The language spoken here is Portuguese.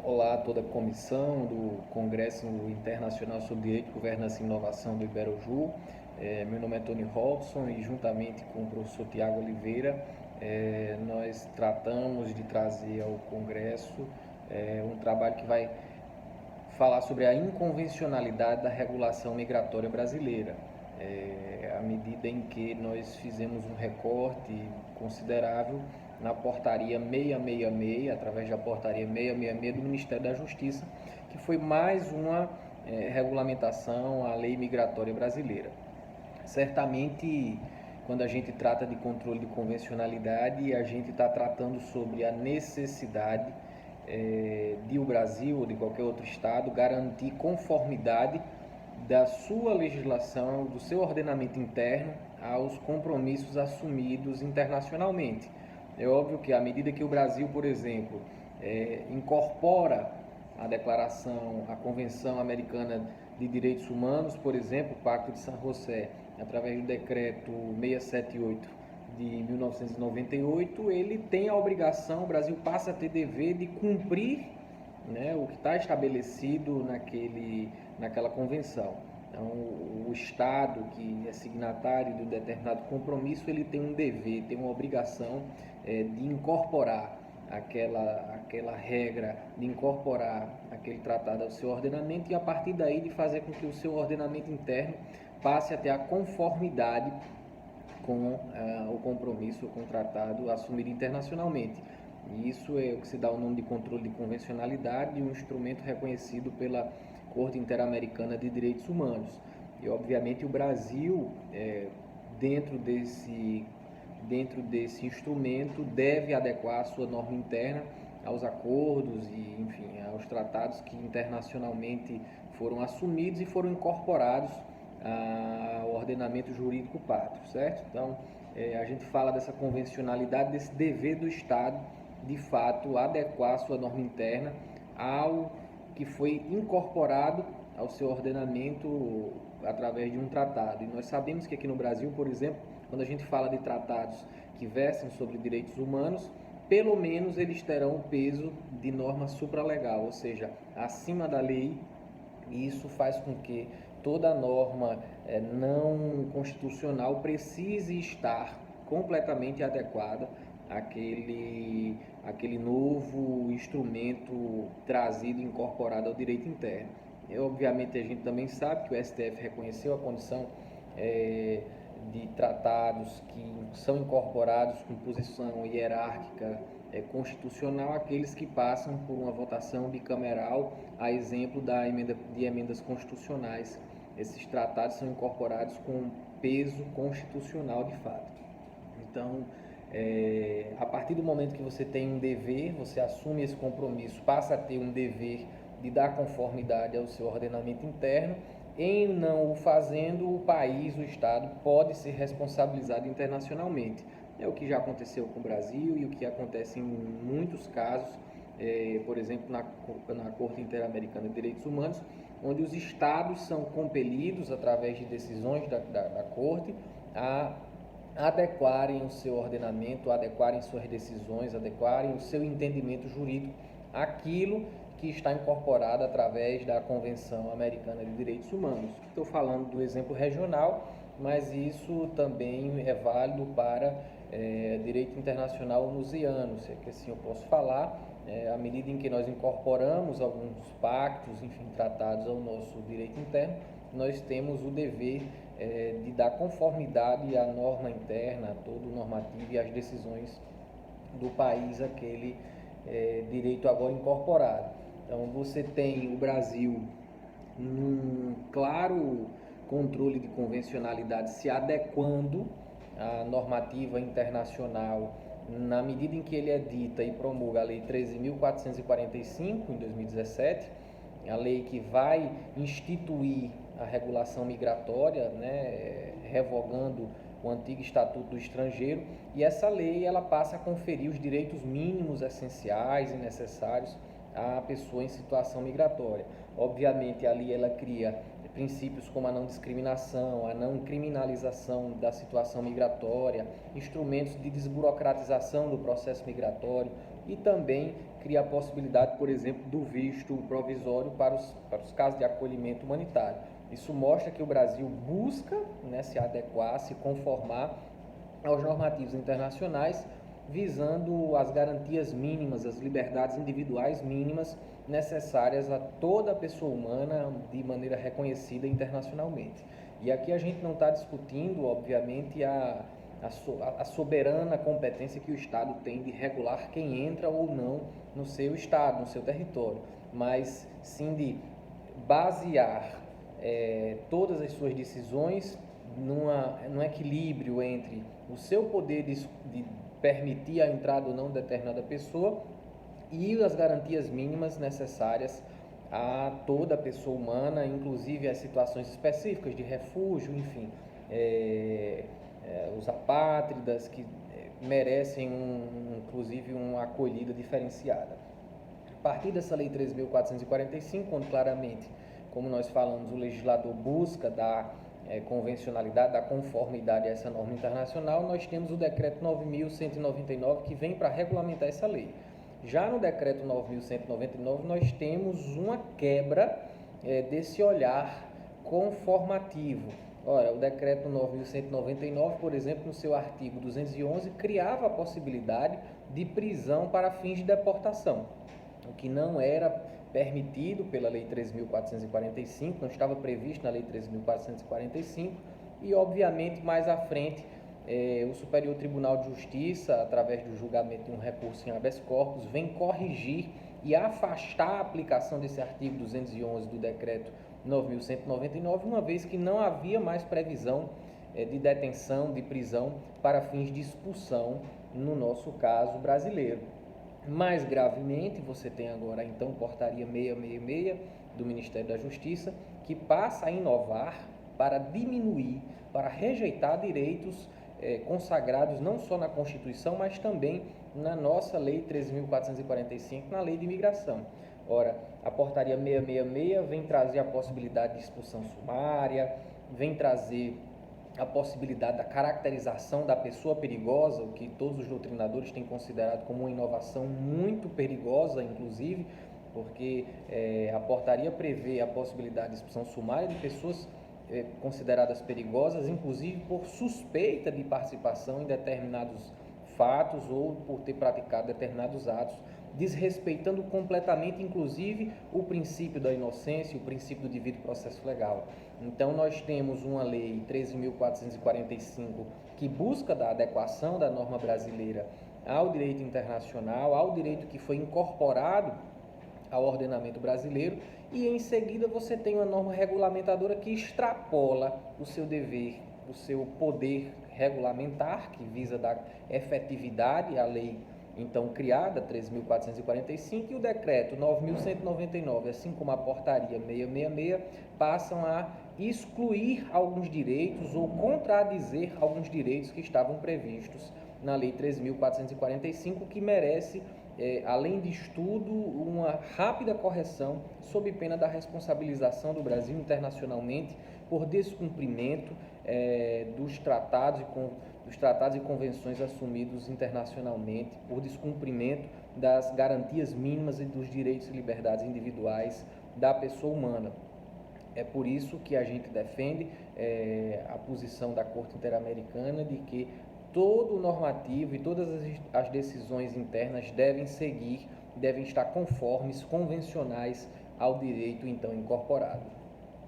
Olá a toda a comissão do Congresso Internacional sobre Direito, Governança e Inovação do Iberoju. Meu nome é Tony Robson e juntamente com o professor Tiago Oliveira, nós tratamos de trazer ao Congresso um trabalho que vai falar sobre a inconvencionalidade da regulação migratória brasileira, à medida em que nós fizemos um recorte considerável na portaria 666, através da portaria 666 do Ministério da Justiça, que foi mais uma regulamentação à lei migratória brasileira. Certamente, quando a gente trata de controle de convencionalidade, a gente está tratando sobre a necessidade de o Brasil ou de qualquer outro estado garantir conformidade da sua legislação, do seu ordenamento interno aos compromissos assumidos internacionalmente. É óbvio que à medida que o Brasil, por exemplo, incorpora a declaração, a Convenção Americana de Direitos Humanos, por exemplo, o Pacto de San José, através do decreto 678 de 1998, ele tem a obrigação, o Brasil passa a ter dever de cumprir, né, o que está estabelecido naquela convenção. Então, o Estado que é signatário de um determinado compromisso, ele tem um dever, tem uma obrigação de incorporar aquela regra, de incorporar aquele tratado ao seu ordenamento e a partir daí de fazer com que o seu ordenamento interno passe a ter a conformidade com o compromisso, com o tratado assumido internacionalmente. E isso é o que se dá o nome de controle de convencionalidade, um instrumento reconhecido pela Corte Interamericana de Direitos Humanos. E, obviamente, o Brasil, dentro desse instrumento, deve adequar a sua norma interna aos acordos e, enfim, aos tratados que internacionalmente foram assumidos e foram incorporados ao ordenamento jurídico pátrio, certo? Então, a gente fala dessa convencionalidade, desse dever do Estado, de fato, adequar a sua norma interna ao que foi incorporado ao seu ordenamento através de um tratado. E nós sabemos que aqui no Brasil, por exemplo, quando a gente fala de tratados que versam sobre direitos humanos, pelo menos eles terão o peso de norma supralegal, ou seja, acima da lei, e isso faz com que toda norma não constitucional precise estar completamente adequada àquele novo instrumento trazido e incorporado ao direito interno. Obviamente a gente também sabe que o STF reconheceu a condição de tratados que são incorporados com posição hierárquica constitucional, aqueles que passam por uma votação bicameral, a exemplo de emendas constitucionais. Esses tratados são incorporados com peso constitucional de fato. Então, a partir do momento que você tem um dever, você assume esse compromisso, passa a ter um dever de dar conformidade ao seu ordenamento interno. Em não o fazendo, o país, o Estado, pode ser responsabilizado internacionalmente. É o que já aconteceu com o Brasil e o que acontece em muitos casos, por exemplo, na Corte Interamericana de Direitos Humanos, onde os Estados são compelidos, através de decisões da Corte, a adequarem o seu ordenamento, adequarem suas decisões, adequarem o seu entendimento jurídico àquilo que está incorporado através da Convenção Americana de Direitos Humanos. Estou falando do exemplo regional, mas isso também é válido para direito internacional onusiano, se é que assim eu posso falar, à medida em que nós incorporamos alguns pactos, enfim, tratados ao nosso direito interno, nós temos o dever de dar conformidade à norma interna, a todo o normativo e às decisões do país, aquele direito agora incorporado. Então, você tem o Brasil num claro controle de convencionalidade, se adequando à normativa internacional na medida em que ele edita e promulga a Lei 13.445, em 2017, a lei que vai instituir a regulação migratória, né, revogando o antigo Estatuto do Estrangeiro, e essa lei ela passa a conferir os direitos mínimos essenciais e necessários à pessoa em situação migratória. Obviamente, ali ela cria princípios como a não discriminação, a não criminalização da situação migratória, instrumentos de desburocratização do processo migratório, e também cria a possibilidade, por exemplo, do visto provisório para os casos de acolhimento humanitário. Isso mostra que o Brasil busca, né, se adequar, se conformar aos normativos internacionais, visando as garantias mínimas, as liberdades individuais mínimas necessárias a toda pessoa humana de maneira reconhecida internacionalmente. E aqui a gente não está discutindo, obviamente, a soberana competência que o Estado tem de regular quem entra ou não no seu Estado, no seu território, mas sim de basear todas as suas decisões num equilíbrio entre o seu poder de permitir a entrada ou não de determinada pessoa e as garantias mínimas necessárias a toda pessoa humana, inclusive as situações específicas de refúgio, enfim, os apátridas que merecem inclusive uma acolhida diferenciada. A partir dessa Lei 3.445, quando claramente, como nós falamos, o legislador busca dar convencionalidade, dar conformidade a essa norma internacional, nós temos o Decreto 9.199 que vem para regulamentar essa lei. Já no Decreto 9.199 nós temos uma quebra desse olhar conformativo. Ora, o Decreto 9.199, por exemplo, no seu artigo 211, criava a possibilidade de prisão para fins de deportação, o que não era permitido pela Lei 3.445, não estava previsto na Lei 3.445, e obviamente mais à frente o Superior Tribunal de Justiça, através do julgamento de um recurso em habeas corpus, vem corrigir e afastar a aplicação desse artigo 211 do Decreto 9.199, uma vez que não havia mais previsão de detenção, de prisão para fins de expulsão no nosso caso brasileiro. Mais gravemente, você tem agora então portaria 666 do Ministério da Justiça, que passa a inovar para diminuir, para rejeitar direitos consagrados não só na Constituição, mas também na nossa Lei 13.445, na Lei de Imigração. Ora, a portaria 666 vem trazer a possibilidade de expulsão sumária, vem trazer a possibilidade da caracterização da pessoa perigosa, o que todos os doutrinadores têm considerado como uma inovação muito perigosa, inclusive, porque a portaria prevê a possibilidade de expulsão sumária de pessoas consideradas perigosas, inclusive por suspeita de participação em determinados fatos ou por ter praticado determinados atos, desrespeitando completamente, inclusive, o princípio da inocência, o princípio do devido processo legal. Então, nós temos uma lei 13.445 que busca da adequação da norma brasileira ao direito internacional, ao direito que foi incorporado ao ordenamento brasileiro, e em seguida você tem uma norma regulamentadora que extrapola o seu dever, o seu poder regulamentar, que visa dar efetividade à lei então criada, 3.445, e o decreto 9.199, assim como a portaria 666, passam a excluir alguns direitos ou contradizer alguns direitos que estavam previstos na lei 3.445, que merece, além de estudo, uma rápida correção sob pena da responsabilização do Brasil internacionalmente por descumprimento dos tratados e convenções assumidos internacionalmente, por descumprimento das garantias mínimas e dos direitos e liberdades individuais da pessoa humana. É por isso que a gente defende a posição da Corte Interamericana de que todo o normativo e todas as decisões internas devem estar conformes, convencionais ao direito então incorporado.